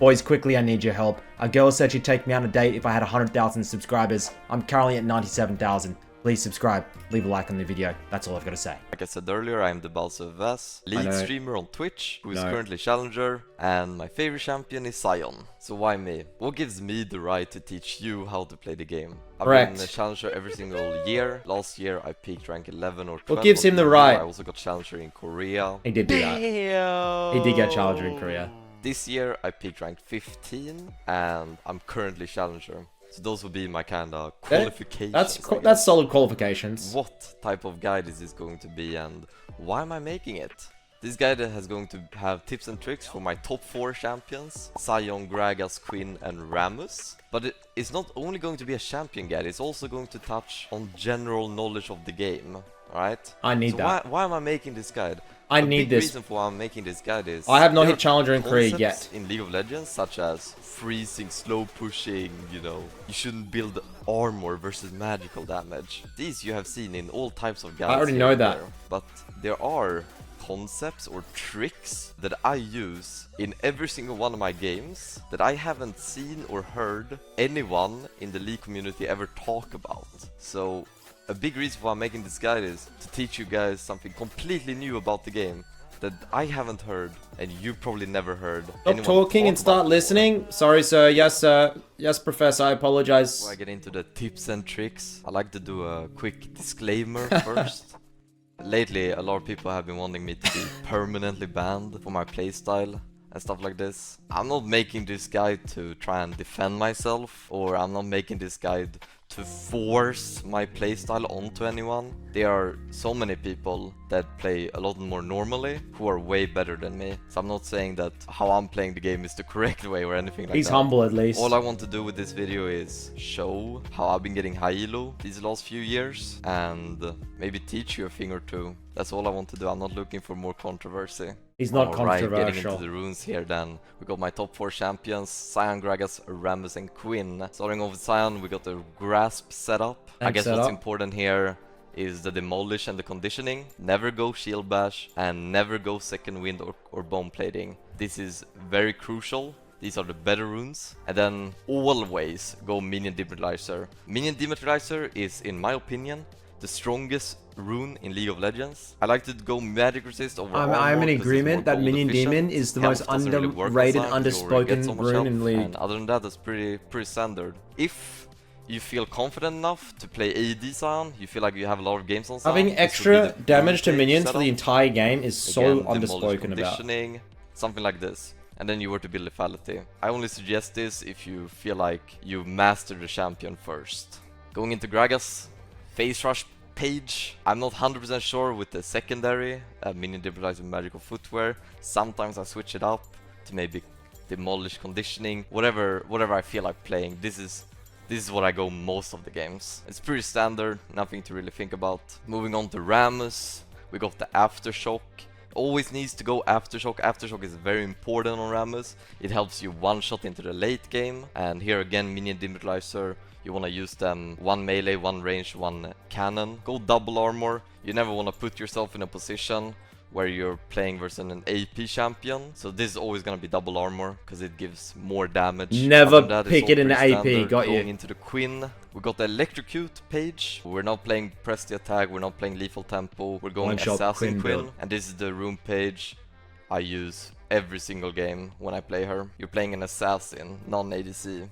Boys, quickly, I need your help. A girl said she'd take me on a date if I had 100,000 subscribers. I'm currently at 97,000. Please subscribe, leave a like on the video. That's all I've got to say. Like I said earlier, I'm Thebausffs, lead streamer on Twitch, who is currently challenger, and my favorite champion is Sion. So why me? What gives me the right to teach you how to play the game? I've been a challenger every single year. Last year I peaked rank 11 or 12. What gives him the right? I also got challenger in Korea. He did do that. He did get challenger in Korea. This year I peaked rank 15 and I'm currently challenger. So those would be my kind of qualifications. That's solid qualifications. What type of guide is this going to be and why am I making it? This guide is going to have tips and tricks for my top 4 champions, Sion, Gragas, Quinn and Rammus. But it's not only going to be a champion guide, it's also going to touch on general knowledge of the game. Alright? I need that. Why am I making this guide? I need this. The reason for why I'm making this guide is I have not hit challenger in Korea yet. In League of Legends, such as freezing, slow pushing, you know, you shouldn't build armor versus magical damage. These you have seen in all types of guides. I already know that. But there are concepts or tricks that I use in every single one of my games that I haven't seen or heard anyone in the League community ever talk about. So a big reason why I'm making this guide is to teach you guys something completely new about the game that I haven't heard and you probably never heard. Stop talking and start listening. Sorry, sir. Yes, sir. Yes, professor. I apologize. Before I get into the tips and tricks, I like to do a quick disclaimer first. Lately, a lot of people have been wanting me to be permanently banned for my playstyle and stuff like this. I'm not making this guide to try and defend myself, or I'm not making this guide to force my playstyle onto anyone. There are so many people that play a lot more normally who are way better than me. So I'm not saying that how I'm playing the game is the correct way or anything like that. He's humble at least. All I want to do with this video is show how I've been getting high elo these last few years and maybe teach you a thing or two. That's all I want to do. I'm not looking for more controversy. He's not controversial. Getting into the runes here then. We got my top 4 champions, Sion, Gragas, Rammus and Quinn. Starting off with Sion, we got the grasp setup. I guess what's important here is the demolish and the conditioning. Never go shield bash and never go second wind or bone plating. This is very crucial. These are the better runes. And then always go minion dematerializer. Minion dematerializer is, in my opinion, the strongest rune in League of Legends. I like to go magic resist over armor. I'm in agreement that Minion Demon is the most underrated, underspoken rune in League. And other than that, that's pretty standard. If you feel confident enough to play AD Sion, you feel like you have a lot of games on Sion. Having extra damage to minions for the entire game is so underspoken about. Something like this. And then you were to build lethality. I only suggest this if you feel like you mastered the champion first. Going into Gragas, face rush page. I'm not 100% sure with the secondary minion dematerializer magical footwear. Sometimes I switch it up to maybe demolish conditioning, whatever I feel like playing. This is what I go most of the games. It's pretty standard, nothing to really think about. Moving on to Rammus, we got the aftershock. Always needs to go aftershock. Aftershock is very important on Rammus. It helps you one shot into the late game. And here again, minion dematerializer. You want to use them 1 melee, 1 range, 1 cannon. Go double armor. You never want to put yourself in a position where you're playing versus an AP champion. So this is always going to be double armor because it gives more damage. Never pick it in the AP, got you. Going into the Quinn, we got the electrocute page. We're not playing press the attack, we're not playing lethal tempo. We're going assassin Quinn. And this is the rune page I use every single game when I play her. You're playing an assassin, non-ADC.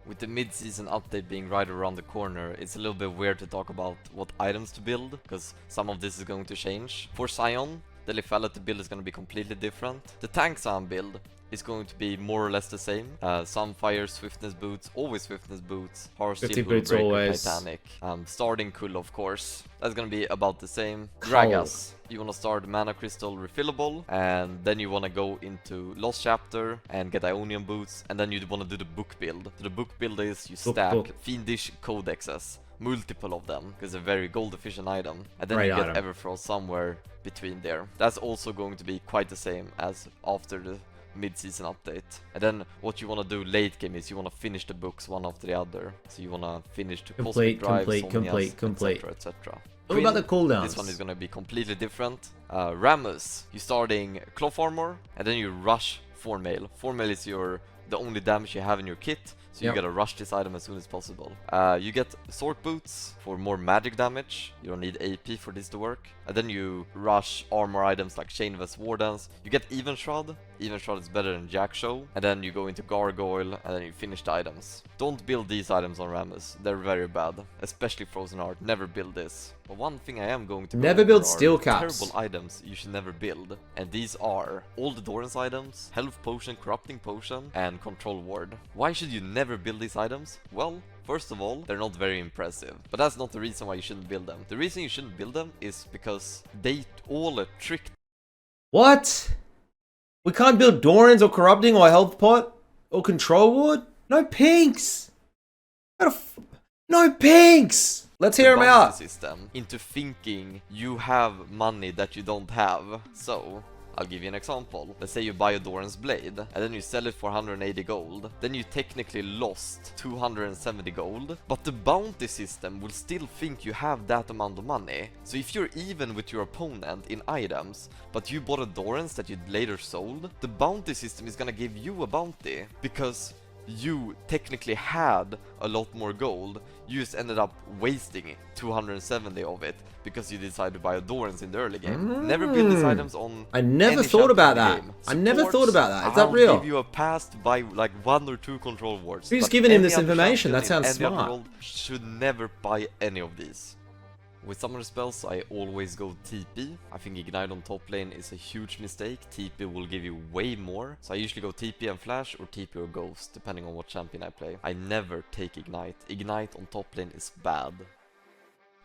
With the mid-season update being right around the corner, it's a little bit weird to talk about what items to build, because some of this is going to change. For Sion, the lethality build is going to be completely different. The tank Sion build is going to be more or less the same. Sunfire, Swiftness Boots, always Swiftness Boots, Power Steel, Breaker, Titanic. Starting Kull, of course. That's gonna be about the same. Gragas, you wanna start Mana Crystal refillable, and then you wanna go into Lost Chapter and get Ionian Boots, and then you wanna do the book build. So the book build is you stack Fiendish Codexes, multiple of them, because they're a very gold efficient item, and then you get Everfrost somewhere between there. That's also going to be quite the same as after the mid-season update. And then what you want to do late game is you want to finish the books one after the other. So you want to finish to complete, etc. What about the cooldowns? This one is going to be completely different. Rammus, you're starting cloth armor, and then you rush 4 mail. 4 mail is the only damage you have in your kit, so you gotta rush this item as soon as possible. You get Soloq boots for more magic damage. You don't need AP for this to work. And then you rush armor items like Chain Vest Wardens. You get Even Shroud. Even Shroud is better than Jack Show. And then you go into Gargoyle, and then you finish the items. Don't build these items on Rammus. They're very bad, especially Frozen Heart. Never build this. But one thing I am going to never build steel caps. Terrible items you should never build, and these are all the Doran's items, Health Potion, Corrupting Potion, and Control Ward. Why should you never build these items? Well, first of all, they're not very impressive, but that's not the reason why you shouldn't build them. The reason you shouldn't build them is because they all trick. What? We can't build Doran's or Corrupting or Health Pot or Control Ward? No pinks! No pinks! Let's hear him out. System into thinking you have money that you don't have. So, I'll give you an example. Let's say you buy a Doran's Blade, and then you sell it for 180 gold. Then you technically lost 270 gold, but the bounty system will still think you have that amount of money. So if you're even with your opponent in items, but you bought a Doran's that you later sold, the bounty system is gonna give you a bounty, because you technically had a lot more gold. You just ended up wasting 270 of it because you decided to buy a Doran's in the early game. Never build these items on. I never thought about that. I never thought about that. Is that real? I'll give you a pass to buy like 1 or 2 control wards. Who's giving him this information? That sounds smart. Should never buy any of these. With summoner spells, I always go TP. I think Ignite on top lane is a huge mistake. TP will give you way more. So I usually go TP and Flash or TP or Ghost, depending on what champion I play. I never take Ignite. Ignite on top lane is bad.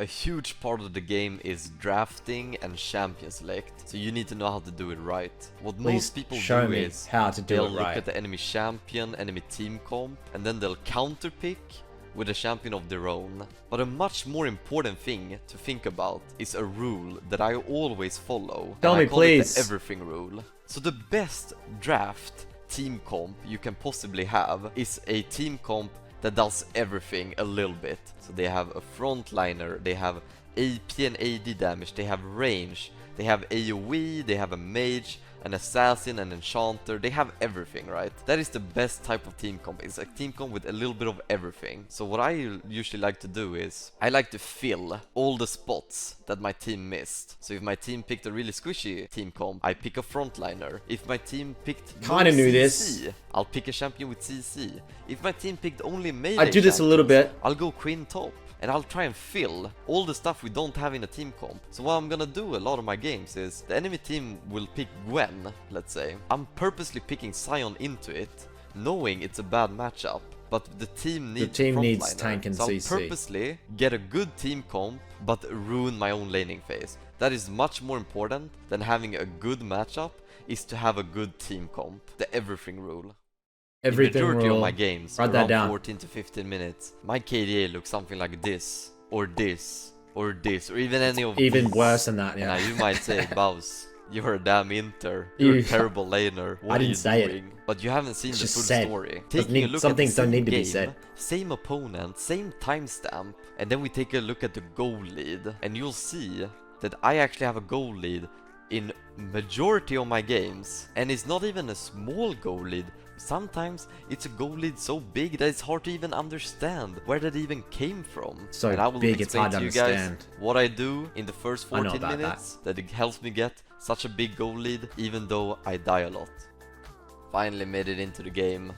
A huge part of the game is drafting and champion select, so you need to know how to do it right. What most people do is they'll look at the enemy champion, enemy team comp, and then they'll counter pick with a champion of their own. But a much more important thing to think about is a rule that I always follow. Tell me, please. The everything rule. So the best draft team comp you can possibly have is a team comp that does everything a little bit. So they have a frontliner, they have AP and AD damage, they have range, they have AoE, they have a mage, an assassin, an enchanter, they have everything, right? That is the best type of team comp. It's a team comp with a little bit of everything. So what I usually like to do is, I like to fill all the spots that my team missed. So if my team picked a really squishy team comp, I pick a frontliner. If my team picked kinda knew this, I'll pick a champion with CC. If my team picked only melee I do this a little bit. I'll go Queen top. And I'll try and fill all the stuff we don't have in a team comp. So what I'm gonna do a lot of my games is, the enemy team will pick Gwen, let's say. I'm purposely picking Sion into it, knowing it's a bad matchup. But the team needs tank and so CC. I'll purposely get a good team comp, but ruin my own laning phase. That is much more important than having a good matchup, is to have a good team comp. The everything rule. Everything the majority rule. of my games, Write that down. 14 to 15 minutes, my KDA looks something like this, or this, or this, or even any of even these. worse than that, yeah. Now you might say, Baus, you're a damn inter, you're a terrible laner, what I are didn't you say doing? it. But you haven't seen the full said. story. Taking a look some things don't need to be said. Same opponent, same timestamp, and then we take a look at the goal lead, and you'll see that I actually have a goal lead in majority of my games, and it's not even a small goal lead. Sometimes it's a goal lead so big that it's hard to even understand where that even came from. So and I will big it's hard to understand. Guys what I do in the first 14 minutes that it helps me get such a big goal lead, even though I die a lot. Finally made it into the game.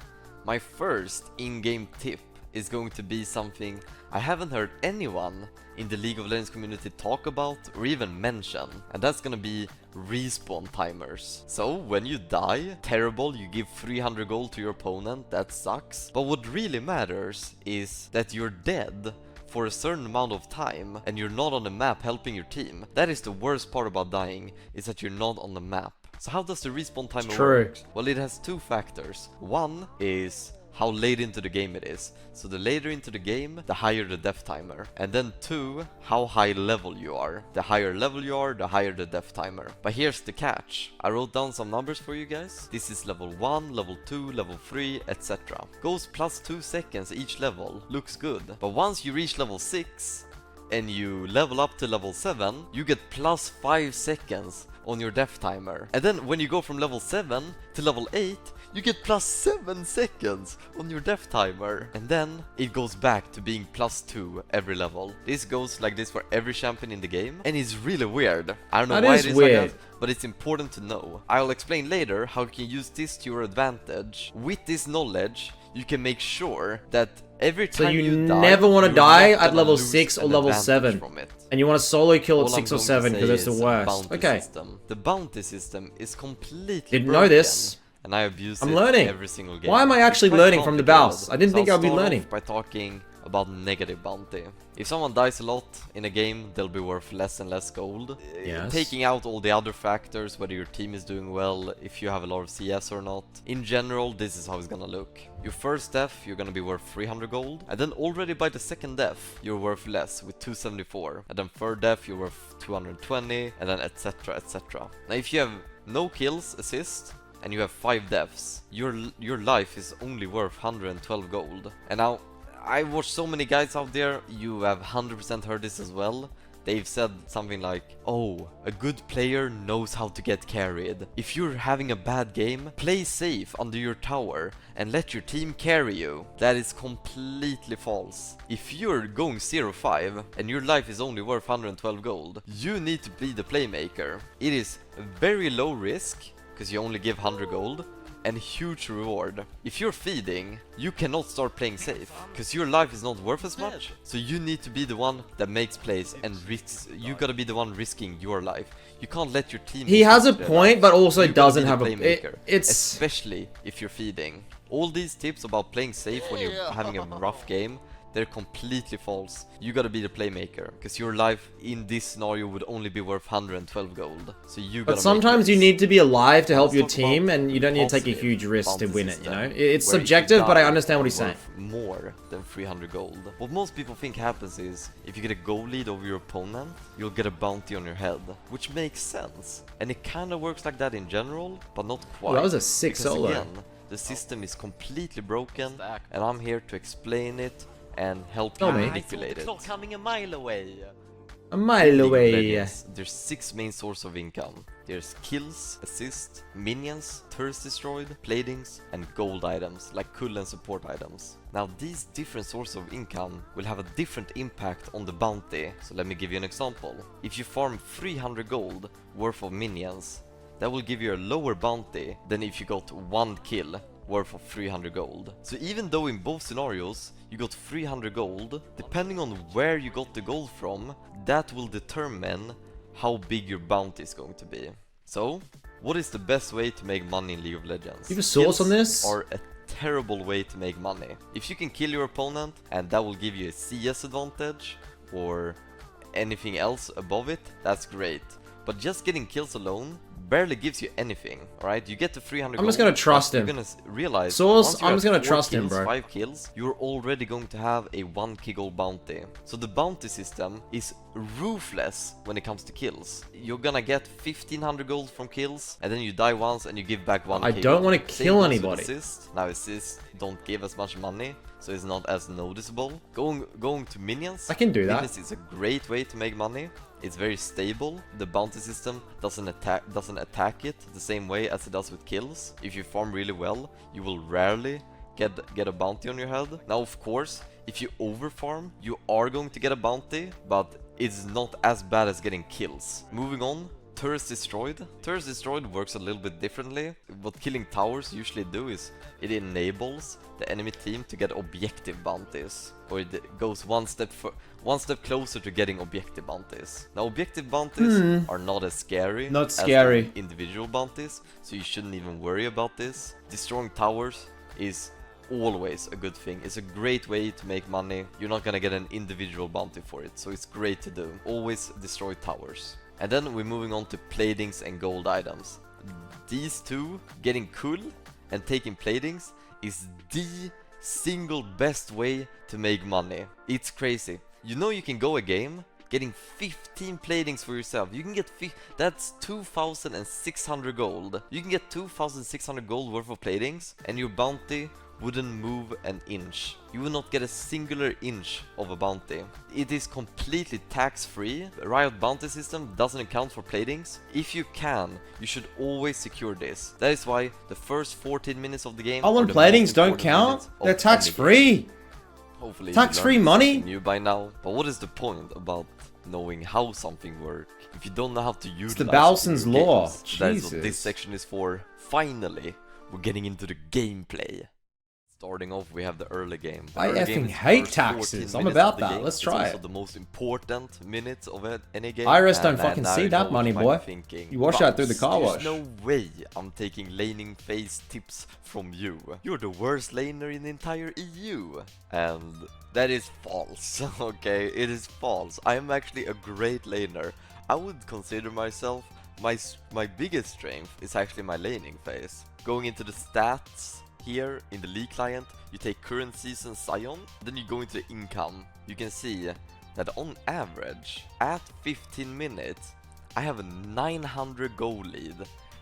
My first in-game tip is going to be something I haven't heard anyone in the League of Legends community talk about or even mention, and that's gonna be respawn timers. So when you die, terrible, you give 300 gold to your opponent, that sucks. But what really matters is that you're dead for a certain amount of time and you're not on the map helping your team. That is the worst part about dying, is that you're not on the map. So how does the respawn timer work? Well, it has two factors. One is how late into the game it is. So the later into the game, the higher the death timer. And then 2, how high level you are. The higher level you are, the higher the death timer. But here's the catch. I wrote down some numbers for you guys. This is level 1, level 2, level 3, etc. Goes plus 2 seconds each level. Looks good. But once you reach level 6, and you level up to level 7, you get plus 5 seconds on your death timer. And then when you go from level 7 to level 8, you get plus 7 seconds on your death timer. And then it goes back to being plus 2 every level. This goes like this for every champion in the game, and it's really weird. I don't know why it is weird. like that, but it's important to know. I'll explain later how you can use this to your advantage. With this knowledge, you can make sure that every time So you die, never want to you're die not at gonna level lose 6 or an level advantage 7. from it. And you want to solo kill at All 6 I'm or going 7 to because it's say the is worst. bounty Okay. system. The bounty system is completely Didn't broken, know this. and I abuse I'm it learning. every single game. Why am I actually It's quite learning from Thebausffs? complicated, I didn't so think I'll I'd be start learning. off by talking about negative bounty. If someone dies a lot in a game, they'll be worth less and less gold. Yes. Taking out all the other factors, whether your team is doing well, if you have a lot of CS or not. In general, this is how it's gonna look. Your first death, you're gonna be worth 300 gold. And then already by the second death, you're worth less with 274. And then third death, you're worth 220, and then etc, etc. Now if you have no kills, assist, and you have 5 deaths, your life is only worth 112 gold. And now, I watched so many guys out there, you have 100% heard this as well. They've said something like, oh, a good player knows how to get carried. If you're having a bad game, play safe under your tower and let your team carry you. That is completely false. If you're going 0-5 and your life is only worth 112 gold, you need to be the playmaker. It is very low risk, because you only give 100 gold, and huge reward. If you're feeding, you cannot start playing safe, because your life is not worth as much, so you need to be the one that makes plays and risks. You gotta be the one risking your life. You can't let your team... He has a point, but also You gotta doesn't be the have a... playmaker, It's... especially if you're feeding. All these tips about playing safe when you're having a rough game, they're completely false. You gotta be the playmaker, because your life in this scenario would only be worth 112 gold. So you gotta But sometimes you need to be alive to help your Let's talk team, about and you don't need to take a positive huge risk to bounty win it, you system, know? It's where if you subjective, but I die, understand what he's you're saying. worth more than 300 gold. What most people think happens is, if you get a goal lead over your opponent, you'll get a bounty on your head, which makes sense. And it kinda works like that in general, but not quite. Well, that was a sick because solo. again, the system is completely broken, and I'm here to explain it and help you manipulate it. Coming a mile away. A mile League of away. Legends, there's 6 main sources of income. There's kills, assists, minions, turrets destroyed, platings, and gold items, like cool and support items. Now these different sources of income will have a different impact on the bounty, so let me give you an example. If you farm 300 gold worth of minions, that will give you a lower bounty than if you got 1 kill worth of 300 gold. So even though in both scenarios you got 300 gold, depending on where you got the gold from, that will determine how big your bounty is going to be. So, what is the best way to make money in League of Legends? You have a source on this? Kills are a terrible way to make money. If you can kill your opponent and that will give you a CS advantage or anything else above it, that's great. But just getting kills alone barely gives you anything, alright? You get to 300 I'm just gold, gonna trust but him. You're gonna realize, Source, once you I'm have just gonna 4 trust him, kills, bro. 5 kills, you're already going to have a 1k gold bounty. So the bounty system is ruthless when it comes to kills. You're gonna get 1500 gold from kills, and then you die once and you give back 1k I don't gold. want to Same kill goes with anybody. Assists. Now assists don't give as much money, so it's not as noticeable. Going to minions. I can do that. Minions is a great way to make money. It's very stable. The bounty system doesn't attack it the same way as it does with kills. If you farm really well, you will rarely get a bounty on your head. Now, of course, if you overfarm, you are going to get a bounty, but it's not as bad as getting kills. Moving on. Turrets destroyed. Turrets destroyed works a little bit differently. What killing towers usually do is it enables the enemy team to get objective bounties, or it goes one step closer to getting objective bounties. Now objective bounties are not as scary as the individual bounties, so you shouldn't even worry about this. Destroying towers is always a good thing. It's a great way to make money. You're not gonna get an individual bounty for it, so it's great to do. Always destroy towers. And then we're moving on to platings and gold items. These two, getting cool and taking platings, is the single best way to make money. It's crazy. You know you can go a game getting 15 platings for yourself. You can get that's 2,600 gold. You can get 2,600 gold worth of platings, and your bounty wouldn't move an inch. You will not get a singular inch of a bounty. It is completely tax-free. Riot bounty system doesn't account for platings. If you can, you should always secure this. That is why the first 14 minutes of the game... All platings don't count? They're tax-free! Hopefully tax-free money? New by now. But what is the point about knowing how something works if you don't know how to use it? It's Thebausffs law. That is what this section is for. Finally, we're getting into the gameplay. Starting off, we have the early game. I effing hate taxes. I'm about that. Let's try it. It's also the most important minutes of any game. IRS don't fucking see that money, boy. You wash that through the car wash. There's no way I'm taking laning phase tips from you. You're the worst laner in the entire EU. And that is false, okay? It is false. I'm actually a great laner. I would consider myself, my biggest strength is actually my laning phase. Going into the stats, here in the League client, you take current season Sion, then you go into the income. You can see that on average, at 15 minutes, I have a 900 goal lead.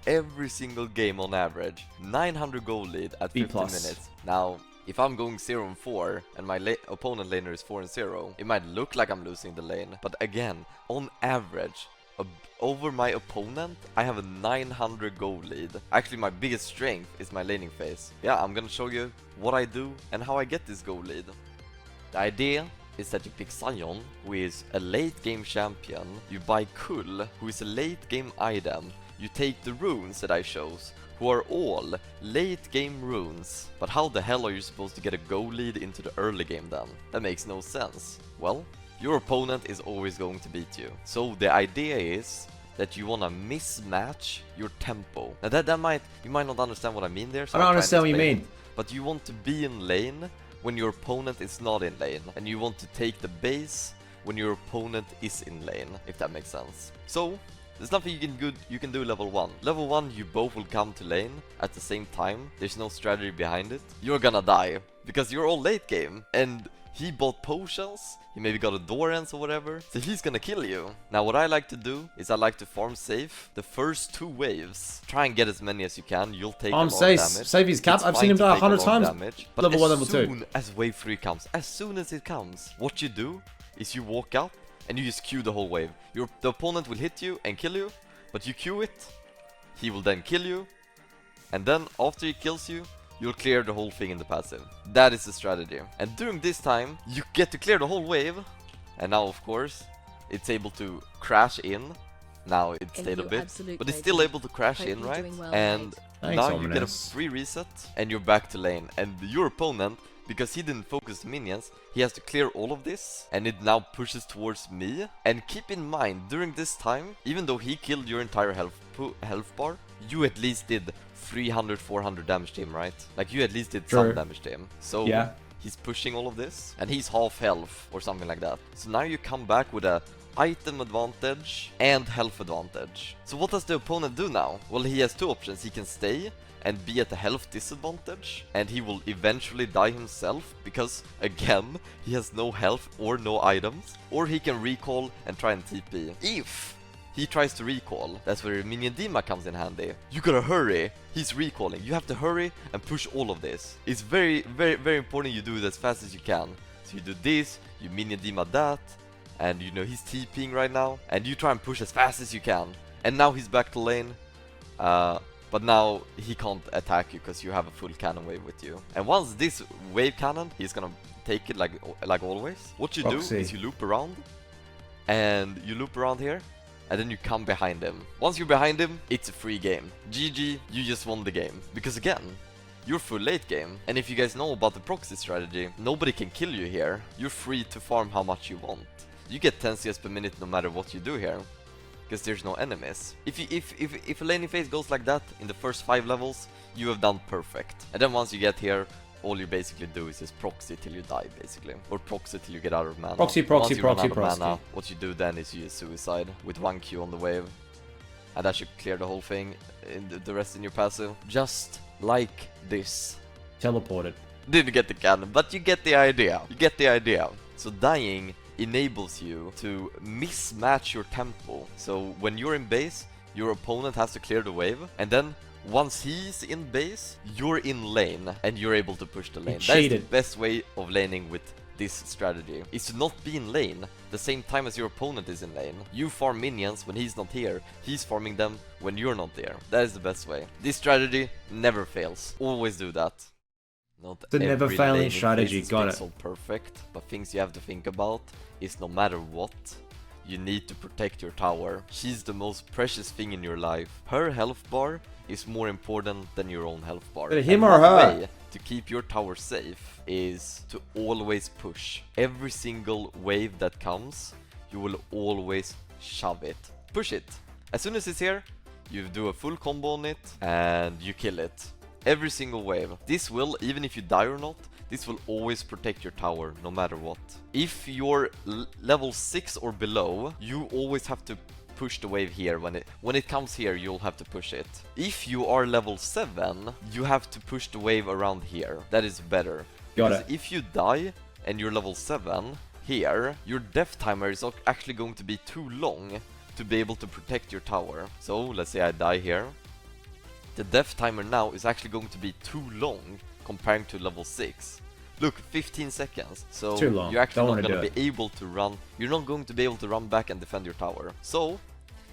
Every single game on average, 900 goal lead at 15 minutes. Now, if I'm going 0-4 and my opponent laner is 4-0, it might look like I'm losing the lane. But again, on average, over my opponent, I have a 900 goal lead. Actually, my biggest strength is my laning phase. Yeah, I'm gonna show you what I do and how I get this goal lead. The idea is that you pick Sion, who is a late game champion. You buy Kull, who is a late game item. You take the runes that I chose, who are all late game runes. But how the hell are you supposed to get a goal lead into the early game then? That makes no sense. Well, your opponent is always going to beat you. So the idea is that you wanna mismatch your tempo. Now you might not understand what I mean there. So I don't understand what you mean. But you want to be in lane when your opponent is not in lane, and you want to take the base when your opponent is in lane, if that makes sense. So there's nothing you can do level 1. Level 1, you both will come to lane at the same time. There's no strategy behind it. You're gonna die because you're all late game, and he bought potions, he maybe got a Dorans or whatever, so he's gonna kill you. Now what I like to do is I like to farm safe the first 2 waves. Try and get as many as you can, you'll take a lot of damage. Save his cap, I've seen him die 100 times. But level 1, level 2. As soon as wave 3 comes, as soon as it comes, what you do is you walk up and you just queue the whole wave. The opponent will hit you and kill you, but you queue it, he will then kill you, and then after he kills you, you'll clear the whole thing in the passive. That is the strategy. And during this time, you get to clear the whole wave. And now, of course, it's able to crash in. Now it stayed a bit, but it's still able to crash in, right? And now you get a free reset, and you're back to lane. And your opponent, because he didn't focus the minions, he has to clear all of this, and it now pushes towards me. And keep in mind, during this time, even though he killed your entire health bar, you at least did 300-400 damage to him, right? Like, you at least did some damage to him. So yeah, he's pushing all of this, and he's half health or something like that. So now you come back with a item advantage and health advantage. So what does the opponent do now? Well, he has 2 options. He can stay and be at a health disadvantage, and he will eventually die himself because, again, he has no health or no items. Or he can recall and try and TP. If he tries to recall, that's where Minion Dima comes in handy. You gotta hurry. He's recalling. You have to hurry and push all of this. It's very, very, very important you do it as fast as you can. So you do this, you Minion Dima that, and you know he's TPing right now, and you try and push as fast as you can. And now he's back to lane, but now he can't attack you because you have a full cannon wave with you. And once this wave cannon, he's gonna take it like always. What you do is you loop around, and you loop around here, and then you come behind him. Once you're behind him, it's a free game. GG, you just won the game. Because again, you're full late game. And if you guys know about the proxy strategy, nobody can kill you here. You're free to farm how much you want. You get 10 CS per minute no matter what you do here, because there's no enemies. If a laning phase goes like that in the first 5 levels, you have done perfect. And then once you get here, all you basically do is just proxy till you die, basically. Or proxy till you get out of mana. Proxy. Mana, what you do then is you use suicide with 1 Q on the wave. And that should clear the whole thing, the rest in your passive. Just like this. Teleported. Didn't get the cannon, but you get the idea. You get the idea. So dying enables you to mismatch your tempo. So when you're in base, your opponent has to clear the wave, and then Once he's in base, you're in lane, and you're able to push the lane. That's the cheated. best way of laning with this strategy, is to not be in lane the same time as your opponent is in lane. You farm minions when he's not here, he's farming them when you're not there. That is the best way. This strategy never fails. Always do that. Not The never every failing laning strategy, phase is got it. pixel perfect, but things you have to think about is no matter what, you need to protect your tower. She's the most precious thing in your life. Her health bar is more important than your own health bar. But him and or one her? way to keep your tower safe is to always push. Every single wave that comes, you will always shove it. Push it. As soon as it's here, you do a full combo on it and you kill it. Every single wave. This will, even if you die or not, this will always protect your tower, no matter what. If you're level 6 or below, you always have to push the wave here. When it comes here, you'll have to push it. If you are level 7, you have to push the wave around here. That is better. Got Because it. if you die and you're level 7, here, your death timer is actually going to be too long to be able to protect your tower. So, let's say I die here. The death timer now is actually going to be too long comparing to level 6. Look, 15 seconds. So Too long. you're actually Don't not wanna going to do be able to run. You're not going to be able to run back and defend your tower. So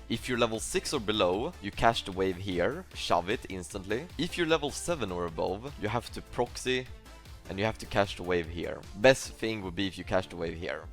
if you're level 6 or below, you catch the wave here, shove it instantly. If you're level 7 or above, you have to proxy and you have to catch the wave here. Best thing would be if you catch the wave here.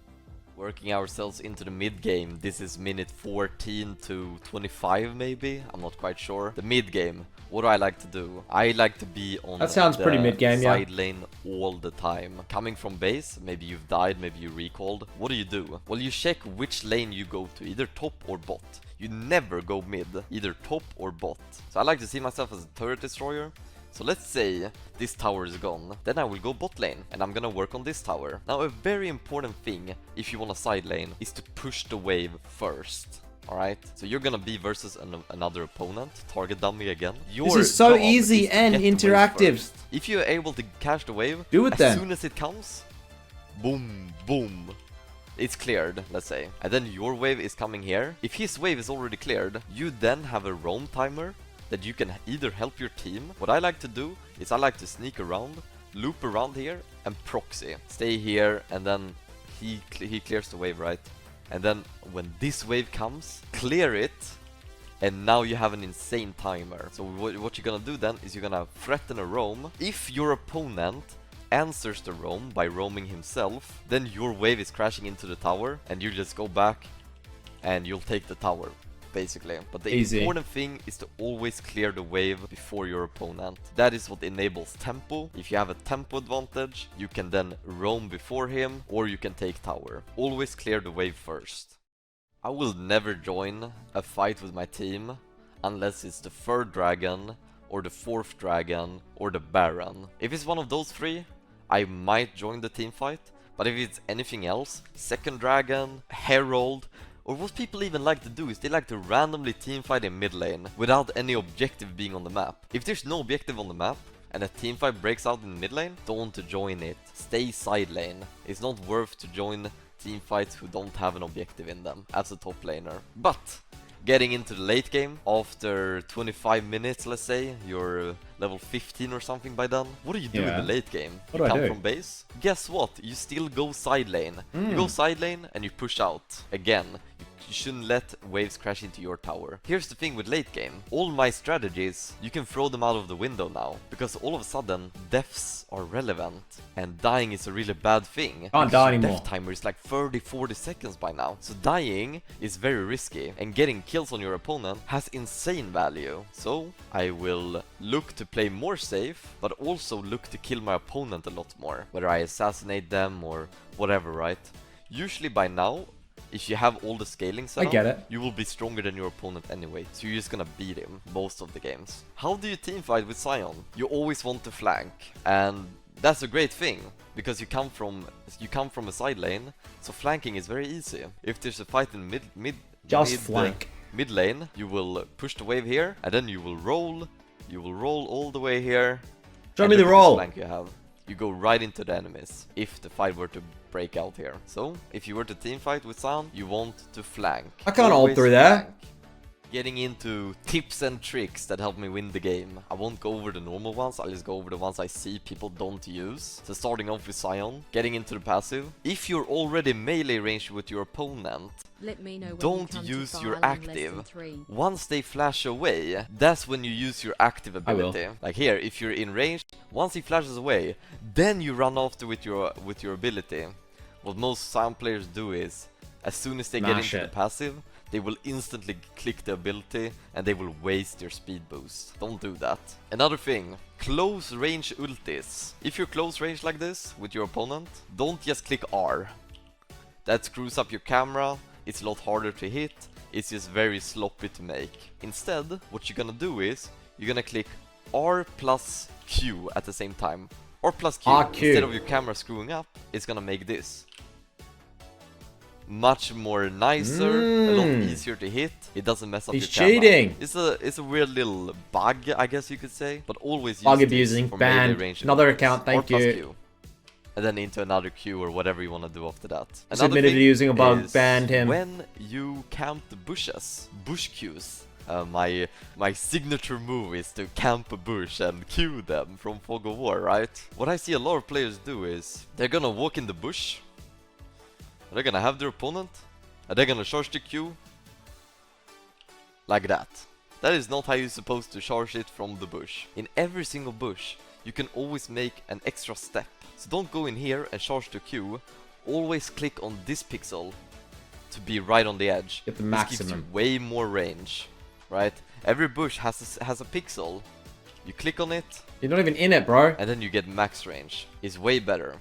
Working ourselves into the mid game. This is minute 14 to 25 maybe, I'm not quite sure. The mid game, what do I like to do? I like to be on That sounds the pretty mid-game, yeah. side lane all the time. Coming from base, maybe you've died, maybe you recalled. What do? Well, you check which lane you go to, either top or bot. You never go mid, either top or bot. So I like to see myself as a turret destroyer. So let's say this tower is gone, then I will go bot lane and I'm gonna work on this tower. Now a very important thing if you want a side lane is to push the wave first. Alright, so you're gonna be versus another opponent, target dummy again. This is so job easy is to and get the wave interactive. first. If you're able to catch the wave, Do it as then. soon as it comes, boom, boom. It's cleared, let's say. And then your wave is coming here. If his wave is already cleared, you then have a roam timer that you can either help your team. What I like to do is I like to sneak around, loop around here and proxy. Stay here and then he clears the wave, right? And then when this wave comes, clear it, and now you have an insane timer. So what you're gonna do then is you're gonna threaten a roam. If your opponent answers the roam by roaming himself, then your wave is crashing into the tower and you just go back and you'll take the tower. Basically. But the Easy. important thing is to always clear the wave before your opponent. That is what enables tempo. If you have a tempo advantage, you can then roam before him or you can take tower. Always clear the wave first. I will never join a fight with my team unless it's the 3rd dragon or the 4th dragon or the baron. If it's one of those 3, I might join the team fight. But if it's anything else, 2nd dragon, herald, or what people even like to do is they like to randomly teamfight in mid lane without any objective being on the map. If there's no objective on the map and a teamfight breaks out in mid lane, don't join it. Stay side lane. It's not worth to join teamfights who don't have an objective in them as a top laner. But getting into the late game, after 25 minutes, let's say, you're level 15 or something by then. What do you do in the late game? What You do I come do? from base? Guess what? You still go side lane. You go side lane and you push out. Again, you shouldn't let waves crash into your tower. Here's the thing with late game. All my strategies, you can throw them out of the window now. Because all of a sudden, deaths are relevant. And dying is a really bad thing. Can't die Your anymore. death timer is like 30-40 seconds by now. So dying is very risky. And getting kills on your opponent has insane value. So I will look to play more safe, but also look to kill my opponent a lot more. Whether I assassinate them or whatever, right? Usually by now, if you have all the scaling set I get it. you will be stronger than your opponent anyway, so you're just gonna beat him most of the games. How do you teamfight with Sion? You always want to flank, and that's a great thing, because you come from a side lane, so flanking is very easy. If there's a fight in mid lane, you will push the wave here, and then you will roll all the way here. Show me the roll. Flank you have. You go right into the enemies if the fight were to break out here. So, if you were to teamfight with Sion, you want to flank. I can't ult Always through there. flank. Getting into tips and tricks that help me win the game. I won't go over the normal ones, I'll just go over the ones I see people don't use. So starting off with Sion, getting into the passive. If you're already melee range with your opponent, let me know when don't you come use to your file in less active. than 3. Once they flash away, that's when you use your active ability. Like here, if you're in range, once he flashes away, then you run after with your ability. What most Sion players do is, as soon as they get into the passive, they will instantly click the ability and they will waste your speed boost. Don't do that. Another thing, close range ultis. If you're close range like this with your opponent, don't just click R. That screws up your camera, it's a lot harder to hit, it's just very sloppy to make. Instead, what you're gonna do is, you're gonna click R plus Q at the same time. R plus Q. Instead of your camera screwing up, it's gonna make this. Much more nicer, a lot easier to hit. It doesn't mess up your camera. He's cheating. It's a weird little bug, I guess you could say. But always use bug this abusing, for banned. range Another account, thank you. Q. And then into another Q or whatever you want to do after that. He's admitted to using a bug, banned him. When you camp the bushes, bush Qs. My signature move is to camp a bush and Q them from Fog of War, right? What I see a lot of players do is they're gonna walk in the bush. They're gonna have their opponent, and they're gonna charge the Q like that. That is not how you're supposed to charge it from the bush. In every single bush, you can always make an extra step. So don't go in here and charge the Q. Always click on this pixel to be right on the edge. Get the maximum. This gives you way more range, right? Every bush has a pixel. You click on it. You're not even in it, bro. And then you get max range. It's way better.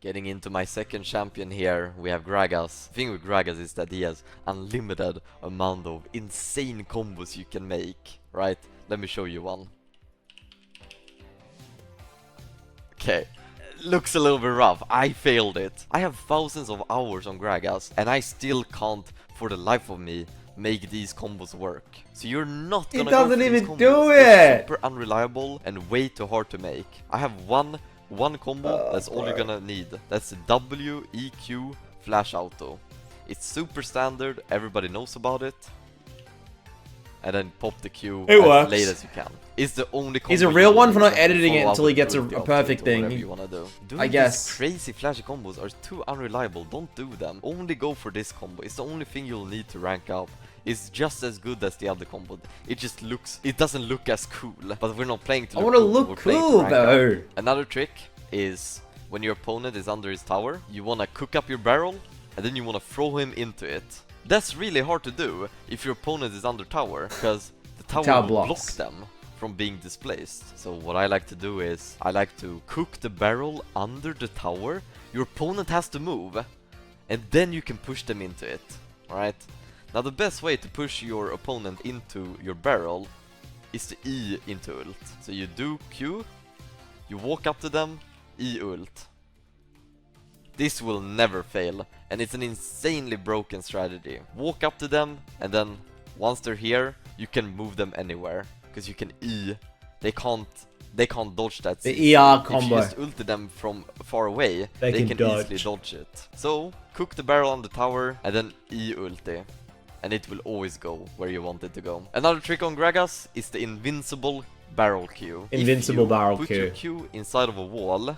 Getting into my second champion here, we have Gragas. The thing with Gragas is that he has unlimited amount of insane combos you can make, right? Let me show you one. Okay, looks a little bit rough. I failed it. I have thousands of hours on Gragas, and I still can't, for the life of me, make these combos work. So you're not gonna go for these combos. It doesn't even do it! They're super unreliable and way too hard to make. I have one combo, that's all you're gonna need. That's the W, E, Q, flash auto. It's super standard, everybody knows about it. And then pop the Q as late as you can. It's the only combo. He's a real one for not editing it until he gets a perfect thing. You wanna do. I guess. These crazy flashy combos are too unreliable, don't do them. Only go for this combo, it's the only thing you'll need to rank up. It's just as good as the other combo. It doesn't look as cool, but we're not playing to look cool. I wanna look cool though. Another trick is when your opponent is under his tower, you wanna cook up your barrel and then you wanna throw him into it. That's really hard to do if your opponent is under tower, because the tower will block them from being displaced. So what I like to do is, I like to cook the barrel under the tower. Your opponent has to move, and then you can push them into it, alright? Now the best way to push your opponent into your barrel is to E into ult. So you do Q, you walk up to them, E ult. This will never fail, and it's an insanely broken strategy. Walk up to them, and then once they're here, you can move them anywhere, because you can E. They can't dodge that. The ER combo. If you just ulti them from far away, they can easily dodge it. So cook the barrel on the tower, and then E ulti. And it will always go where you want it to go. Another trick on Gragas is the invincible barrel Q. Invincible barrel Q. Put your Q inside of a wall,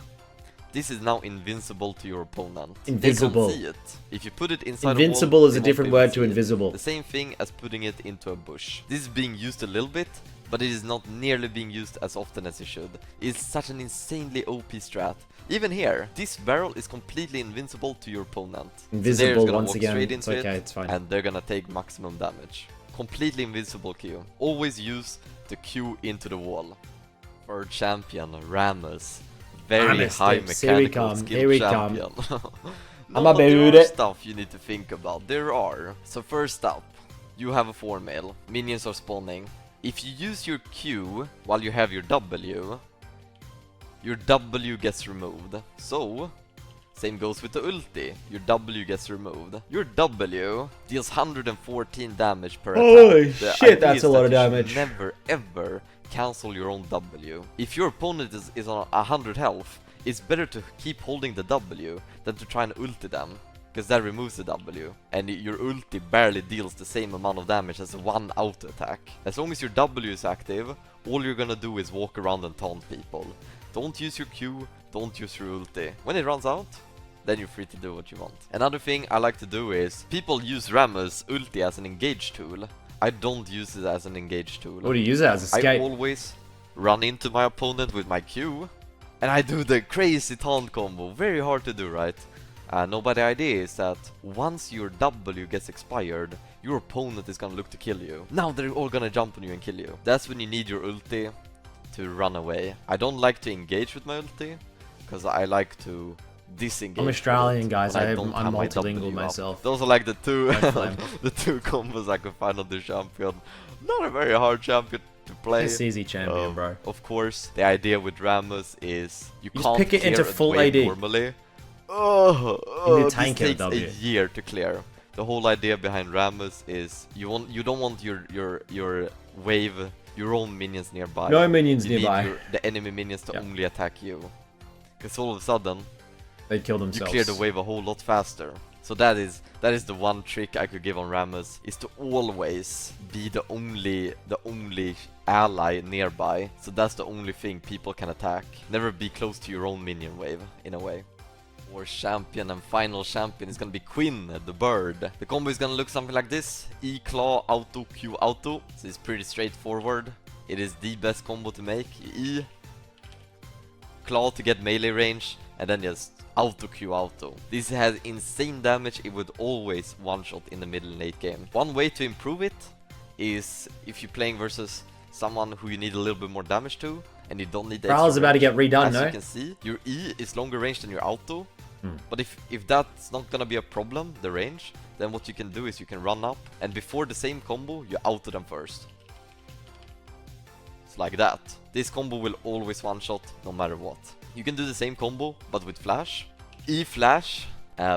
this is now invincible to your opponent. Invisible. They can't see it. If you put it inside invincible a wall, is a different word to invisible. The same thing as putting it into a bush. This is being used a little bit, but it is not nearly being used as often as it should. It's such an insanely OP strat. Even here, this barrel is completely invincible to your opponent. Invisible so once again, it's okay, it's fine. And they're gonna take maximum damage. Completely invincible Q. Always use the Q into the wall. Third champion, Rammus. Very high mechanical skill champion. Not the stuff you need to think about. There are. So first up, you have a 4-mail. Minions are spawning. If you use your Q while you have your W gets removed. So, same goes with the ulti. Your W gets removed. Your W deals 114 damage per attack. Holy shit, that's a lot of damage. Never ever cancel your own W. If your opponent is on 100 health, it's better to keep holding the W than to try and ulti them. because that removes the W, and your ulti barely deals the same amount of damage as one auto attack. As long as your W is active, all you're gonna do is walk around and taunt people. Don't use your Q, don't use your ulti. When it runs out, then you're free to do what you want. Another thing I like to do is, people use Rammus ulti as an engage tool. I don't use it as an engage tool. What do you use it as? Escape? I always run into my opponent with my Q, and I do the crazy taunt combo. Very hard to do, right? No, but the idea is that once your W gets expired, your opponent is gonna look to kill you. Now they're all gonna jump on you and kill you. That's when you need your ulti to run away. I don't like to engage with my ulti, because I like to disengage. I'm Australian, guys. I'm multilingual myself. Those are like the two the two combos I could find on the champion. Not a very hard champion to play. It's easy champion, bro. Of course, the idea with Rammus is you can't pick it clear into full AD normally. This takes a year to clear. The whole idea behind Rammus is you don't want your wave, your own minions nearby. No minions you nearby. Need the enemy minions to only attack you. Because all of a sudden they kill themselves. You clear the wave a whole lot faster. So that is the one trick I could give on Rammus, is to always be the only ally nearby. So that's the only thing people can attack. Never be close to your own minion wave, in a way. Our champion and final champion is gonna be Quinn, the bird. The combo is gonna look something like this: E claw auto Q auto. So it's pretty straightforward. It is the best combo to make. E claw to get melee range, and then just auto Q auto. This has insane damage. It would always one-shot in the middle and late game. One way to improve it is if you're playing versus someone who you need a little bit more damage to, and you don't need the Prowl's about to get redone, As no? you can see, your E is longer range than your auto. But if that's not gonna be a problem, the range, then what you can do is you can run up, and before the same combo, you auto them first. It's like that. This combo will always one-shot, no matter what. You can do the same combo, but with flash. E flash,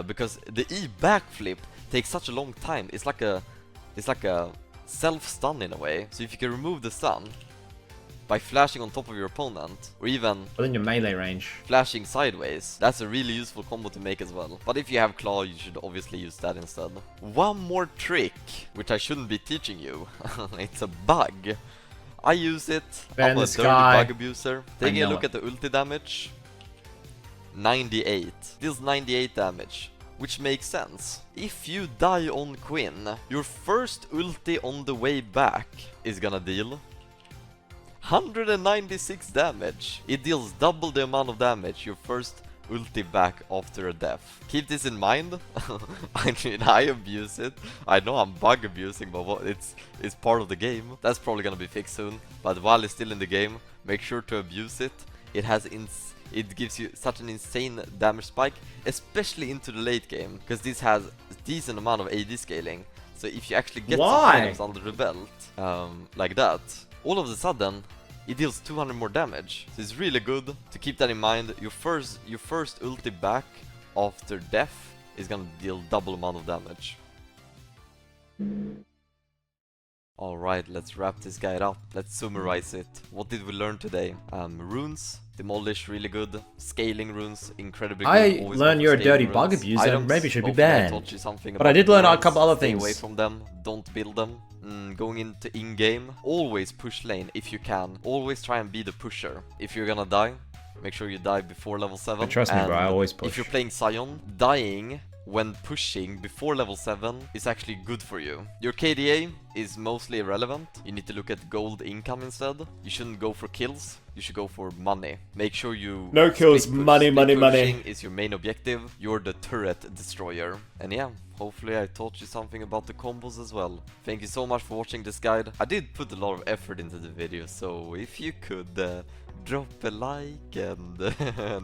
because the E backflip takes such a long time. It's like a self-stun in a way. So if you can remove the stun by flashing on top of your opponent, or even within your melee range, flashing sideways, that's a really useful combo to make as well. But if you have claw, you should obviously use that instead. One more trick, which I shouldn't be teaching you. It's a bug. I use it. I'm a dirty bug abuser. Taking a look at the ulti damage, 98. Deals 98 damage, which makes sense. If you die on Quinn, your first ulti on the way back is gonna deal 196 damage. It deals double the amount of damage your first ulti back after a death. Keep this in mind. I mean, I abuse it. I know I'm bug abusing, but it's part of the game. That's probably gonna be fixed soon. But while it's still in the game, make sure to abuse it. It gives you such an insane damage spike, especially into the late game, because this has a decent amount of AD scaling. So if you actually get some items under the belt, like that, all of a sudden it deals 200 more damage. So it's really good to keep that in mind. Your first ulti back after death is gonna deal double amount of damage. Alright, let's wrap this guide up. Let's summarize it. What did we learn today? Runes, Demolish, really good. Scaling runes, incredibly good. I learned you're a dirty bug abuser, items, maybe should be banned. But I did learn a couple other things. Stay away from them, don't build them. Going into in-game, always push lane if you can. Always try and be the pusher. If you're gonna die, make sure you die before level 7. Trust me, bro, I always push. If you're playing Sion, dying when pushing before level 7 is actually good for you. Your KDA is mostly irrelevant. You need to look at gold income instead. You shouldn't go for kills. You should go for money. Make sure you... No kills, money, money, money. Is your main objective. You're the turret destroyer. And yeah, hopefully I taught you something about the combos as well. Thank you so much for watching this guide. I did put a lot of effort into the video, so if you could drop a like and...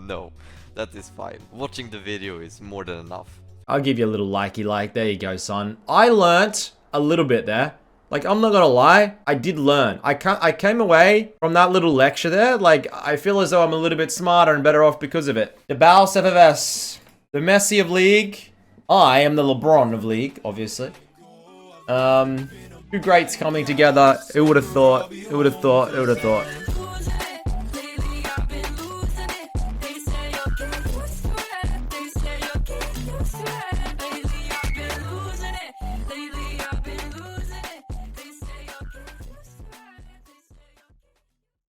no, that is fine. Watching the video is more than enough. I'll give you a little likey like. There you go, son. I learnt a little bit there. Like, I'm not gonna lie, I did learn. I came away from that little lecture there, like, I feel as though I'm a little bit smarter and better off because of it. Thebausffs, the Messi of League. I am the LeBron of League, obviously. Two greats coming together. Who would have thought? Who would have thought? Who would have thought?